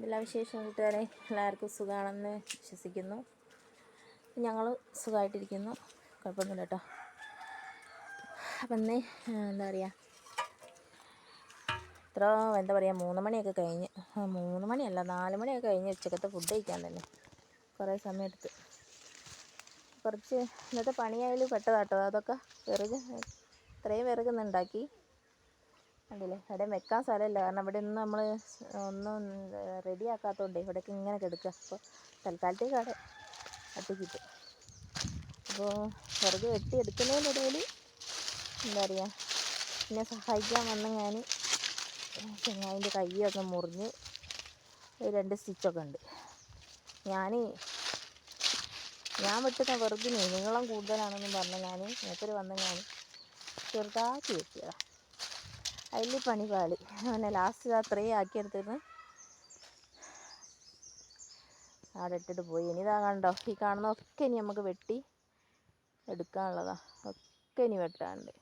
എല്ലാ വിശേഷം കൂട്ടുകാരെ എല്ലാവർക്കും സുഖമാണെന്ന് വിശ്വസിക്കുന്നു. ഞങ്ങൾ സുഖമായിട്ടിരിക്കുന്നു, കുഴപ്പമൊന്നുമില്ല കേട്ടോ. അപ്പം ഇന്ന് എന്താ പറയുക, എന്താ പറയുക 3 മണിയൊക്കെ കഴിഞ്ഞ് 3 മണിയല്ല 4 മണിയൊക്കെ കഴിഞ്ഞ് ഉച്ചക്കത്തെ ഫുഡ് കഴിക്കാൻ തന്നെ കുറേ സമയം എടുത്ത്. കുറച്ച് ഇന്നത്തെ പണിയായാലും പെട്ടതാട്ടോ. അതൊക്കെ ഇത്രയും വിറകൊന്നും ഉണ്ടാക്കി കണ്ടില്ലേ. എവിടെയും വെക്കാൻ സ്ഥലമില്ല, കാരണം ഇവിടെ ഒന്നും നമ്മൾ ഒന്നും റെഡിയാക്കാത്തതുകൊണ്ട് ഇവിടേക്ക് ഇങ്ങനെ കിടക്കുക. അപ്പോൾ തൽക്കാലത്തേക്ക് അവിടെ അട്ടിക്കിട്ട്. അപ്പോൾ വിറക് വെട്ടിയെടുക്കുന്നതിൻ്റെ ഇടയിൽ എന്താ പറയുക, എന്നെ സഹായിക്കാൻ വന്ന് അതിൻ്റെ കൈയൊക്കെ മുറിഞ്ഞ് 2 സ്റ്റിച്ചൊക്കെ ഉണ്ട്. ഞാൻ വെട്ടുന്ന വെറുതെ നീളം കൂടുതലാണെന്നും പറഞ്ഞ് മൂപ്പര് വന്ന് ഞാൻ ചെറുതാക്കി വെട്ടിയതാണ്. അതിൽ പണി പാളി. അങ്ങനെ ലാസ്റ്റ് അത്രയും ആക്കിയെടുത്തിരുന്ന് അവിടെ ഇട്ടിട്ട് പോയി. ഇനി ഇതാ കണ്ടോ, ഈ കാണുന്നതൊക്കെ ഇനി നമുക്ക് വെട്ടി എടുക്കാനുള്ളതാണ്. ഒക്കെ ഇനി വെട്ടാണ്ട്.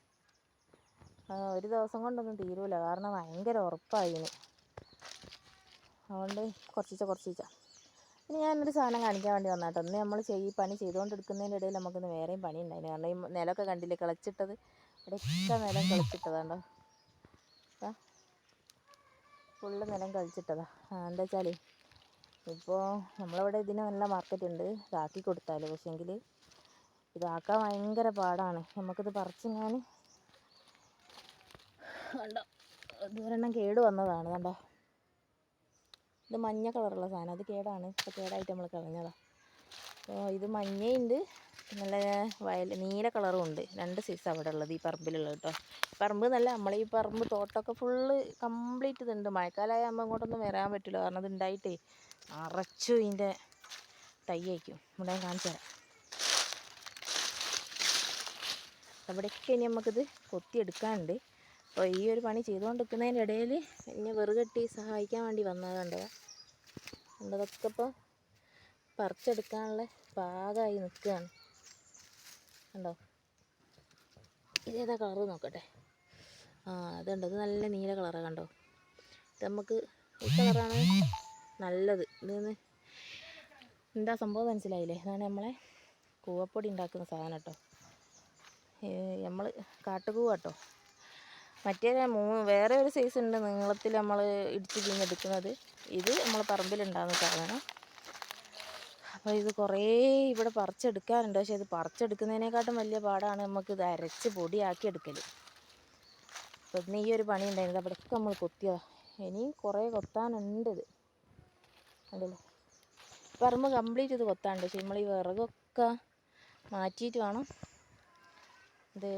ഒരു ദിവസം കൊണ്ടൊന്നും തീരൂല, കാരണം ഭയങ്കര ഉറപ്പായിന്. അതുകൊണ്ട് കുറച്ചിച്ച. ഇനി ഞാനൊരു സാധനം കാണിക്കാൻ വേണ്ടി വന്നാട്ടോ. ഇന്ന് നമ്മൾ പണി ചെയ്തുകൊണ്ടിരിക്കുന്നതിൻ്റെ ഇടയിൽ നമുക്കിന്ന് വേറെയും പണി ഉണ്ടായിരുന്നു. കാരണം ഈ നിലമൊക്കെ കണ്ടില്ലേ കിളച്ചിട്ടത്, ഇവിടെയൊക്കെ നിലം കിളച്ചിട്ടതാണ്ടോ. ഫുള്ള് നിലം കളിച്ചിട്ടതാ. എന്താ വെച്ചാൽ ഇപ്പോൾ നമ്മളിവിടെ ഇതിന് നല്ല മാർക്കറ്റ് ഉണ്ട്, ഇതാക്കി കൊടുത്താൽ. പക്ഷേങ്കിൽ ഇതാക്കാൻ ഭയങ്കര പാടാണ്. നമുക്കിത് പറിച്ചിങ്ങാൻ കണ്ടോ, ഇതൊരെണ്ണം കേട് വന്നതാണ് കണ്ടോ. ഇത് മഞ്ഞ കളറുള്ള സാധനം, അത് കേടാണ്. ഇപ്പോൾ കേടായിട്ട് നമ്മൾ കളഞ്ഞതാണ്. അപ്പോൾ ഇത് മഞ്ഞയുണ്ട്, നല്ല നീല കളറും ഉണ്ട്. 2 സൈസാണ് അവിടെ ഉള്ളത്, ഈ പറമ്പിലുള്ളത് കേട്ടോ. പറമ്പ് എന്നല്ല, നമ്മൾ ഈ പറമ്പ് തോട്ടമൊക്കെ ഫുള്ള് കംപ്ലീറ്റ് ഇതുണ്ട്. മഴക്കാലമായ നമ്മൾ ഇങ്ങോട്ടൊന്നും വരാൻ പറ്റില്ല, കാരണം ഇത് ഉണ്ടായിട്ടേ നിറച്ചു ഇതിൻ്റെ തൈ അയക്കും. ഇവിടെ കാണിച്ചു തരാം. അവിടെയൊക്കെ ഇനി നമുക്കിത് കൊത്തിയെടുക്കാനുണ്ട്. അപ്പോൾ ഈ ഒരു പണി ചെയ്തുകൊണ്ടിരിക്കുന്നതിൻ്റെ ഇടയിൽ എന്നെ വെറുകെട്ടി സഹായിക്കാൻ വേണ്ടി വന്നതുണ്ടോ. അതൊക്കെ ഇപ്പോൾ പറിച്ചെടുക്കാനുള്ള പാകമായി നിൽക്കുകയാണ്. കണ്ടോ, ഇതേതാ കളറ് നോക്കട്ടെ. അതുണ്ട്, ഇത് നല്ല നീല കളറാണ് കണ്ടോ. ഇത് നമുക്ക് ഈ കളറാണ് നല്ലത്. ഇതിന്ന് എന്താ സംഭവം മനസ്സിലായില്ലേ. ഇതാണ് നമ്മളെ കൂവപ്പൊടി ഉണ്ടാക്കുന്ന സാധനം കേട്ടോ. നമ്മൾ കാട്ടുകൂവ കേട്ടോ. മറ്റേ വേറെ ഒരു സൈസ് ഉണ്ട് നീളത്തിൽ നമ്മൾ ഇടിച്ച് പിഞ്ഞെടുക്കുന്നത്. ഇത് നമ്മൾ പറമ്പിലുണ്ടാകുന്ന സാധനം. അപ്പോൾ ഇത് കുറേ ഇവിടെ പറിച്ചെടുക്കാറുണ്ട്. പക്ഷേ ഇത് പറിച്ചെടുക്കുന്നതിനെക്കാട്ടും വലിയ പാടാണ് നമുക്കിത് അരച്ച് പൊടിയാക്കി എടുക്കൽ. അപ്പോൾ ഇന്ന് ഈ ഒരു പണി ഉണ്ടായിരുന്നത്. അവിടെയൊക്കെ നമ്മൾ കൊത്തിയതാണ്. ഇനിയും കുറേ കൊത്താനുണ്ട്. ഇത് അതല്ലേ പറമ്പ് കംപ്ലീറ്റ് ഇത് കൊത്താനുണ്ട്. പക്ഷേ നമ്മൾ ഈ വിറകൊക്കെ മാറ്റിയിട്ട് വേണം ഇത്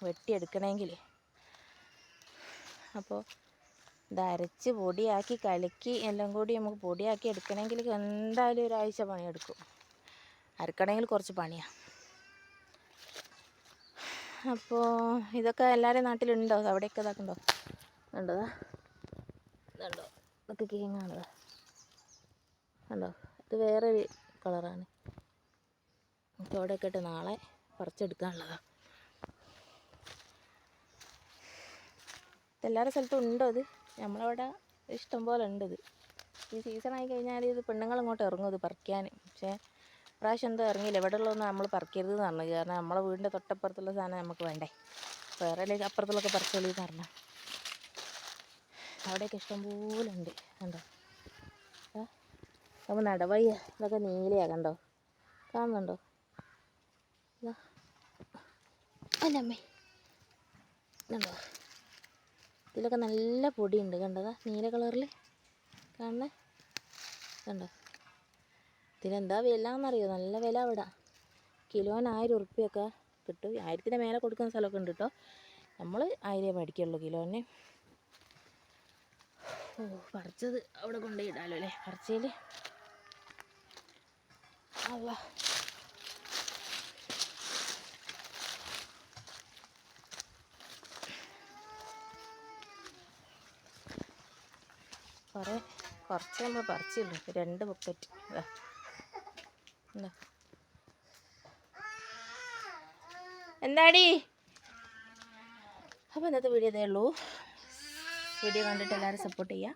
വെട്ടിയെടുക്കണമെങ്കിൽ. അപ്പോൾ ഇത് അരച്ച് പൊടിയാക്കി കലക്കി എല്ലാം കൂടി നമുക്ക് പൊടിയാക്കി എടുക്കണമെങ്കിൽ എന്തായാലും 1 ആഴ്ച പണിയെടുക്കും. അരക്കണമെങ്കിൽ കുറച്ച് പണിയാണ്. അപ്പോൾ ഇതൊക്കെ എല്ലാവരുടെയും നാട്ടിലുണ്ടോ? അവിടെയൊക്കെ ഇതാക്കുണ്ടോ? ഉണ്ടോ? ഇതുണ്ടോ? ഇതൊക്കെ കേങ്ങാണത് കണ്ടോ. ഇത് വേറൊരു കളറാണ്. അവിടെയൊക്കെ ഇട്ട് നാളെ പറിച്ചെടുക്കാനുള്ളതാണ്. എല്ലാവരുടെ സ്ഥലത്തും ഉണ്ടോ ഇത്? നമ്മളവിടെ ഇഷ്ടം പോലെ ഉണ്ട്. ഇത് ഈ സീസണായി കഴിഞ്ഞാൽ ഇത് പെണ്ണുങ്ങൾ ഇങ്ങോട്ട് ഇറങ്ങും ഇത് പറിക്കാൻ. പക്ഷേ പ്രാവശ്യം എന്തോ ഇറങ്ങിയില്ല. ഇവിടെ ഉള്ളതൊന്നും നമ്മൾ പറിക്കരുതെന്ന് പറഞ്ഞു. കാരണം നമ്മളെ വീടിൻ്റെ തൊട്ടപ്പുറത്തുള്ള സാധനം നമുക്ക് വേണ്ടേ. വേറെ അപ്പുറത്തുള്ളൊക്കെ പറിച്ചോളിന്ന് പറഞ്ഞു. അവിടെയൊക്കെ ഇഷ്ടം പോലെ ഉണ്ട് കണ്ടോ. അപ്പോൾ നടവയ്യ ഇതൊക്കെ നീലയാണ് കണ്ടോ, കാണുന്നുണ്ടോ? അല്ലമ്മേ കണ്ടോ, ഇതിലൊക്കെ നല്ല പൊടിയുണ്ട് കണ്ടതാ, നീല കളറിൽ കാണുന്നത് കണ്ടോ. ഇതിനെന്താ വില എന്നറിയോ? നല്ല വില ഇവിടെ. കിലോന് 1000 ഉറുപ്പ്യൊക്കെ കിട്ടും. 1000-ന് മേലെ കൊടുക്കുന്ന സ്ഥലമൊക്കെ ഉണ്ട് കേട്ടോ. നമ്മൾ 1000 മേടിക്കുള്ളൂ കിലോന്. പറിച്ചത് അവിടെ കൊണ്ടുപോയി ഇടാലോ അല്ലേ. പറിച്ചതിൽ അല്ല കുറച്ച് നമ്മൾ പറിച്ചുള്ളൂ. 2 ബക്കറ്റ് എന്താടി. അപ്പോൾ ഇന്നത്തെ വീഡിയോ ഇതേ ഉള്ളൂ. വീഡിയോ കണ്ടിട്ട് എല്ലാവരും സപ്പോർട്ട് ചെയ്യുക.